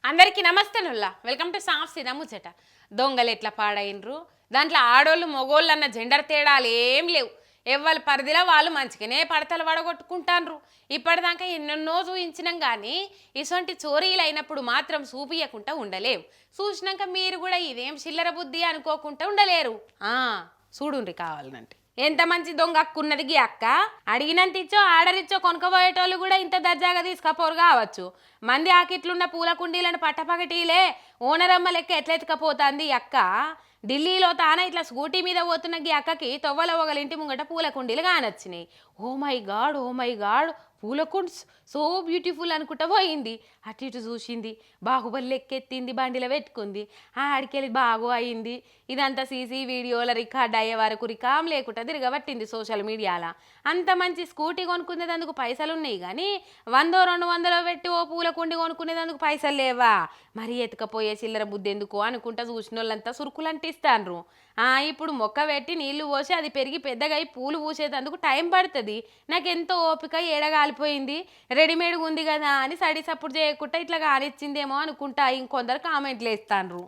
అందరికీ నమస్తేనుల్లా welcome to సాఫ్ సీదా ముచ్చట. దొంగలు ఎట్లా పాడైనరు, దాంట్లో ఆడోళ్ళు మొగోళ్ళు అన్న జెండర్ తేడాలు ఏం లేవు. ఎవ్వరి పరిధిలో వాళ్ళు మంచిగానే పడతలు వడగొట్టుకుంటాన్రు. ఇప్పటిదాకా ఎన్నెన్నో చూయించినాం కానీ ఇటువంటి చోరీలు అయినప్పుడు మాత్రం చూపియకుండా ఉండలేం. చూసినాక మీరు కూడా ఇదేం చిల్లర బుద్ధి అనుకోకుండా ఉండలేరు. చూడుండ్రి కావాలనంటే ఎంత మంచి దొంగ అక్కున్నది గీ అక్క. అడిగినంత ఇచ్చో ఆర్డర్ ఇచ్చో కొనుక్కోబోయేటోళ్ళు కూడా ఇంత దర్జాగా తీసుకపోరు కావచ్చు. మంది ఆకిట్లున్న పూల కుండీలను పట్టపగటీలే ఓనరమ్మ లెక్క ఎట్లెత్తుకపోతాంది ఈ అక్క. ఢిల్లీలో తాన ఇట్లా స్కూటీ మీద పోతున్న గీ అక్కకి తొవ్వల ఒకలింటి ముంగట పూల కుండీలు కానొచ్చినాయి. ఓ మై గాడ్ పూల కుండ్స్ సో బ్యూటిఫుల్ అనుకుంటా పోయింది. అటు ఇటు చూసింది, బాహుబలి లెక్కెత్తింది, బండిలో పెట్టుకుంది. ఆడికెళ్ళి బాగు అయింది. ఇదంతా సీసీ వీడియోల రికార్డ్ అయ్యే వరకు రికామ్ లేకుండా తిరగబట్టింది సోషల్ మీడియాలో. అంత మంచి స్కూటీ కొనుక్కునేందుకు పైసలు ఉన్నాయి కానీ 100-200 పెట్టి ఓ పూల కుండి కొనుక్కునేందుకు పైసలు లేవా? మరి ఎత్తుకపోయే చిల్లర బుద్ధి ఎందుకు అనుకుంటా చూసిన వాళ్ళంతా సురుకులు అంటిస్తాన్రు. ఇప్పుడు మొక్క పెట్టి నీళ్లు పోసి అది పెరిగి పెద్దగా అయి పూలు పూసేందుకు టైం పడుతుంది. నాకెంతో ఓపిక ఏడగాలిపోయింది. రెడీమేడ్గా ఉంది కదా అని సడి సప్పుడు చేయకుండా ఇట్లా కానిచ్చిందేమో అనుకుంటా ఇంకొందరు కామెంట్లు వేస్తాన్రు.